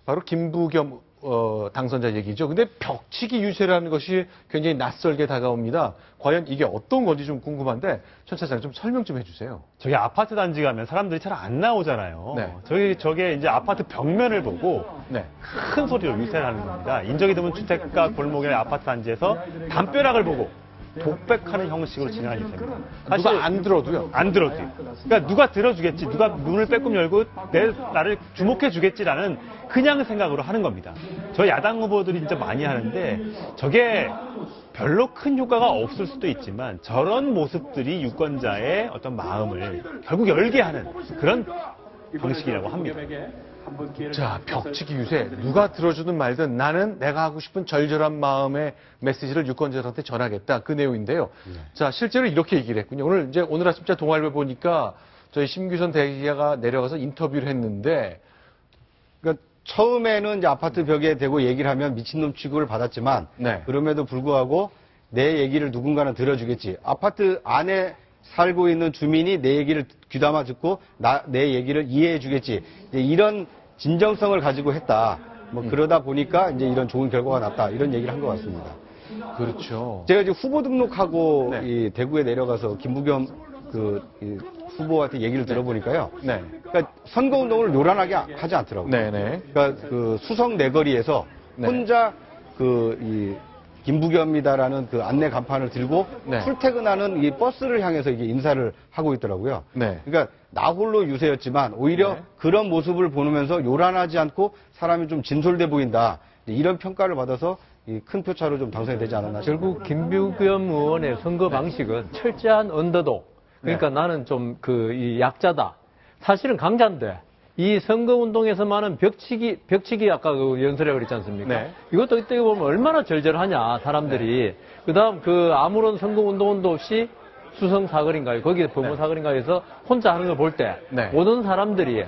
바로 김부겸 당선자 얘기죠. 근데 벽치기 유세라는 것이 굉장히 낯설게 다가옵니다. 과연 이게 어떤 건지 좀 궁금한데 천 차장 좀 설명 좀 해주세요. 저기 아파트 단지 가면 사람들이 잘 안 나오잖아요. 네. 저게 이제 아파트 벽면을 보고 네. 큰 소리로 유세를 하는 겁니다. 인적이 드문 주택가 골목의 아파트 단지에서 담벼락을 보고 독백하는 형식으로 진행하는 유세입니다. 누가 안 들어도요? 안 들어도요. 그러니까 누가 들어주겠지, 누가 문을 빼꼼 열고 나를 주목해주겠지라는 그냥 생각으로 하는 겁니다. 저 야당 후보들이 진짜 많이 하는데 저게 별로 큰 효과가 없을 수도 있지만 저런 모습들이 유권자의 어떤 마음을 결국 열게 하는 그런 방식이라고 합니다. 자, 벽치기 유세. 누가 들어주든 말든 나는 내가 하고 싶은 절절한 마음의 메시지를 유권자들한테 전하겠다. 그 내용인데요. 자, 실제로 이렇게 얘기를 했군요. 오늘 아침자 동아일보 보니까 저희 심규선 대기자가 내려가서 인터뷰를 했는데, 그러니까 처음에는 이제 아파트 벽에 대고 얘기를 하면 미친놈 취급을 받았지만, 네. 그럼에도 불구하고 내 얘기를 누군가는 들어주겠지. 아파트 안에 살고 있는 주민이 내 얘기를 귀담아 듣고 내 얘기를 이해해 주겠지. 이런 진정성을 가지고 했다. 그러다 보니까 이제 이런 좋은 결과가 났다. 이런 얘기를 한 것 같습니다. 그렇죠. 제가 이제 후보 등록하고 네. 이 대구에 내려가서 김부겸 이 후보한테 얘기를 들어보니까요. 네. 그러니까 선거운동을 요란하게 하지 않더라고요. 네네. 그러니까 그 수성 내거리에서 네. 혼자 이 김부겸이다라는 그 안내 간판을 들고 네. 출퇴근하는 이 버스를 향해서 이게 인사를 하고 있더라고요. 네. 그러니까 나홀로 유세였지만 오히려 네. 그런 모습을 보면서 요란하지 않고 사람이 좀 진솔돼 보인다. 이런 평가를 받아서 이 큰 표차로 좀 당선이 되지 않았나 싶습니다. 결국 김부겸 의원의 선거 방식은 철저한 언더독. 그러니까 나는 좀 이 약자다. 사실은 강자인데 이 선거운동에서만은 벽치기 아까 그 연설이라고 그랬지 않습니까? 네. 이것도 어떻게 보면 얼마나 절절하냐, 사람들이. 그다음 아무런 선거운동도 없이 수성사거리인가요? 거기에 범어사거리인가에서 혼자 하는 걸 볼 때 네. 모든 사람들이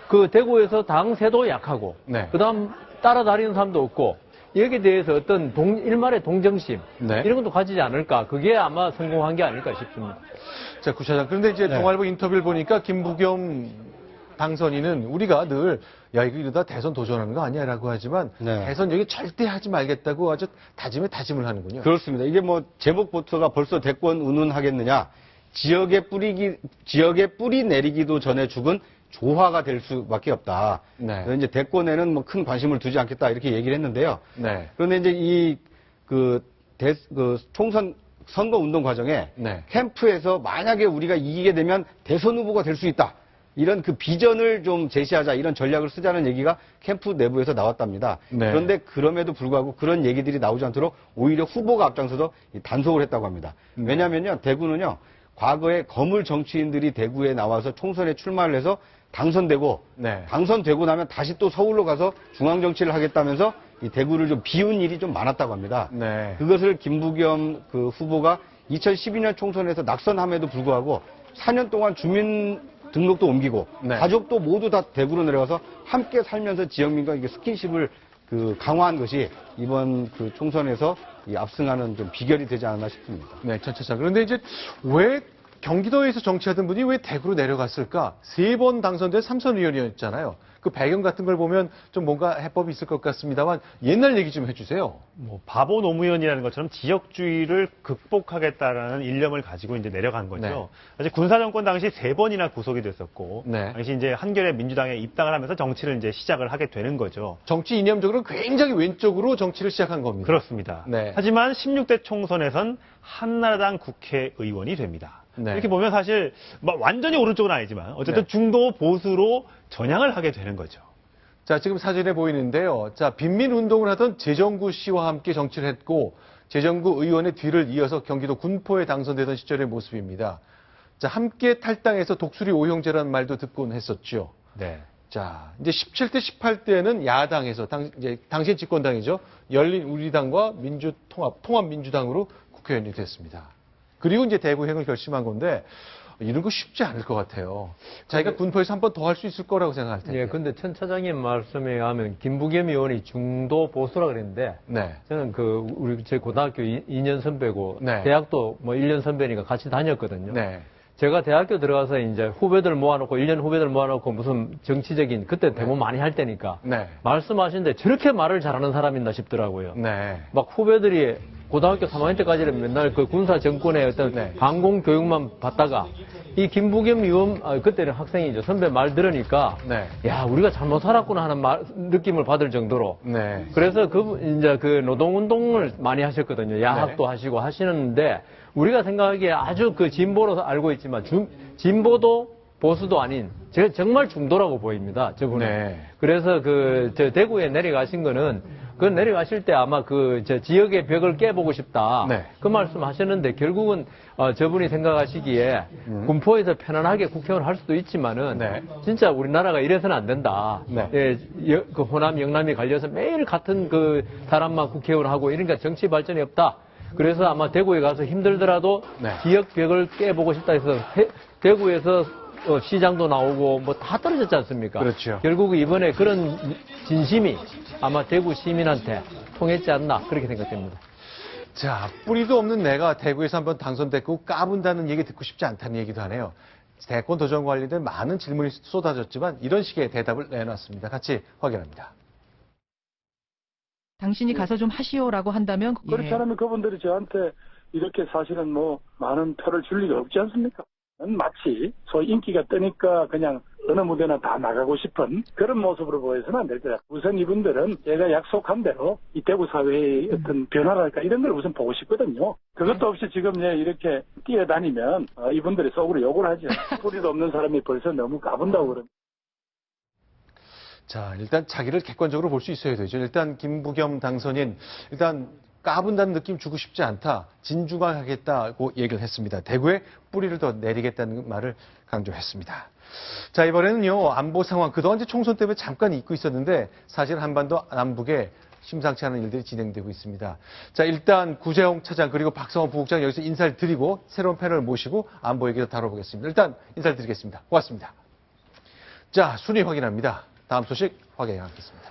그 대구에서 당세도 약하고 네. 그다음 따라다니는 사람도 없고 여기에 대해서 어떤 일말의 동정심 네. 이런 것도 가지지 않을까. 그게 아마 성공한 게 아닐까 싶습니다. 자, 구차장. 그런데 이제 동아일보 인터뷰를 보니까 김부겸 당선인은 우리가 늘, 야, 이거 이러다 대선 도전하는 거 아니야? 라고 하지만, 네. 대선 여기 절대 하지 말겠다고 아주 다짐을 하는군요. 그렇습니다. 이게 제목부터가 벌써 대권 운운하겠느냐. 지역에 뿌리 내리기도 전에 죽은 조화가 될 수밖에 없다. 네. 이제 대권에는 큰 관심을 두지 않겠다. 이렇게 얘기를 했는데요. 네. 그런데 이제 총선 선거 운동 과정에 네. 캠프에서 만약에 우리가 이기게 되면 대선 후보가 될 수 있다. 이런 그 비전을 좀 제시하자, 이런 전략을 쓰자는 얘기가 캠프 내부에서 나왔답니다. 네. 그런데 그럼에도 불구하고 그런 얘기들이 나오지 않도록 오히려 후보가 앞장서서 단속을 했다고 합니다. 왜냐면요, 대구는요, 과거에 거물 정치인들이 대구에 나와서 총선에 출마를 해서 당선되고, 네. 당선되고 나면 다시 또 서울로 가서 중앙정치를 하겠다면서 이 대구를 좀 비운 일이 좀 많았다고 합니다. 네. 그것을 김부겸 후보가 2012년 총선에서 낙선함에도 불구하고 4년 동안 주민 등록도 옮기고 네. 가족도 모두 다 대구로 내려가서 함께 살면서 지역민과 이게 스킨십을 강화한 것이 이번 총선에서 압승하는 좀 비결이 되지 않았나 싶습니다. 네, 천차장. 그런데 이제 왜 경기도에서 정치하던 분이 왜 대구로 내려갔을까? 3번 당선된 삼선 의원이었잖아요. 그 배경 같은 걸 보면 좀 뭔가 해법이 있을 것 같습니다만 옛날 얘기 좀 해주세요. 바보 노무현이라는 것처럼 지역주의를 극복하겠다라는 일념을 가지고 이제 내려간 거죠. 네. 사실 군사정권 당시 3번이나 구속이 됐었고, 네. 당시 이제 한겨레 민주당에 입당을 하면서 정치를 이제 시작을 하게 되는 거죠. 정치 이념적으로 굉장히 왼쪽으로 정치를 시작한 겁니다. 그렇습니다. 네. 하지만 16대 총선에선 한나라당 국회의원이 됩니다. 네. 이렇게 보면 사실 완전히 오른쪽은 아니지만 어쨌든 네. 중도 보수로 전향을 하게 되는 거죠. 자, 지금 사진에 보이는데요. 자, 빈민운동을 하던 재정구 씨와 함께 정치를 했고, 재정구 의원의 뒤를 이어서 경기도 군포에 당선되던 시절의 모습입니다. 자, 함께 탈당해서 독수리 오형제라는 말도 듣곤 했었죠. 네. 자, 이제 17대, 18대는 야당에서, 이제 당시 집권당이죠. 열린우리당과 통합민주당으로 국회의원이 됐습니다. 그리고 이제 대구행을 결심한 건데, 이런 거 쉽지 않을 것 같아요. 자기가 군포에서 한 번 더 할 수 있을 거라고 생각할 텐데. 예, 근데 천 차장님 말씀에 의하면 김부겸 의원이 중도 보수라 그랬는데, 네. 저는 제 고등학교 2년 선배고, 네. 대학도 1년 선배니까 같이 다녔거든요. 네. 제가 대학교 들어가서 이제 후배들 모아놓고, 1년 후배들 모아놓고 무슨 정치적인, 그때 데모 많이 할 때니까. 네. 말씀하시는데 저렇게 말을 잘하는 사람이 있나 싶더라고요. 네. 막 후배들이 고등학교 3학년 때까지는 맨날 그 군사 정권의 어떤 네. 방공 교육만 받다가 이 김부겸 의원, 그때는 학생이죠. 선배 말 들으니까 네. 야, 우리가 잘못 살았구나 하는 느낌을 받을 정도로. 네. 그래서 이제 그 노동운동을 많이 하셨거든요. 야학도 하시고 하시는데 우리가 생각하기에 아주 그 진보로 알고 있지만 진보도 보수도 아닌 제가 정말 중도라고 보입니다. 저분은. 네. 그래서 저 대구에 내려가신 거는 그 내려가실 때 아마 저 지역의 벽을 깨보고 싶다. 네. 그 말씀 하셨는데 결국은 저분이 생각하시기에 군포에서 편안하게 국회의원 할 수도 있지만은 네. 진짜 우리나라가 이래서는 안 된다. 네. 예, 그 호남 영남이 갈려서 매일 같은 그 사람만 국회의원 하고 이러니까 정치 발전이 없다. 그래서 아마 대구에 가서 힘들더라도 네. 지역 벽을 깨보고 싶다 해서 대구에서 시장도 나오고 뭐 다 떨어졌지 않습니까? 그렇죠. 결국 이번에 그런 진심이 아마 대구 시민한테 통했지 않나 그렇게 생각됩니다. 자, 뿌리도 없는 내가 대구에서 한번 당선됐고 까분다는 얘기 듣고 싶지 않다는 얘기도 하네요. 대권 도전 관련된 많은 질문이 쏟아졌지만 이런 식의 대답을 내놨습니다. 같이 확인합니다. 당신이 가서 좀 하시오라고 한다면 그렇지 않으면 그분들이 저한테 이렇게 사실은 뭐 많은 표를 줄 리가 없지 않습니까? 마치 소위 인기가 뜨니까 그냥 어느 무대나 다 나가고 싶은 그런 모습으로 보여서는 안 될 거야. 우선 이분들은 제가 약속한 대로 이 대구 사회의 어떤 변화랄까 이런 걸 우선 보고 싶거든요. 그것도 없이 지금 이렇게 뛰어다니면 이분들이 속으로 욕을 하죠. 뿌리도 없는 사람이 벌써 너무 까분다고 그러는. 자, 일단 자기를 객관적으로 볼 수 있어야 되죠. 일단 김부겸 당선인 일단 까분다는 느낌 주고 싶지 않다. 진중하겠다고 얘기를 했습니다. 대구에 뿌리를 더 내리겠다는 말을 강조했습니다. 자, 이번에는요, 안보 상황. 그동안 이제 총선 때문에 잠깐 잊고 있었는데 사실 한반도 남북에 심상치 않은 일들이 진행되고 있습니다. 자, 일단 구재홍 차장 그리고 박성호 부국장 여기서 인사를 드리고 새로운 패널을 모시고 안보 얘기도 다뤄보겠습니다. 일단 인사를 드리겠습니다. 고맙습니다. 자, 순위 확인합니다. 다음 소식 확인하겠습니다.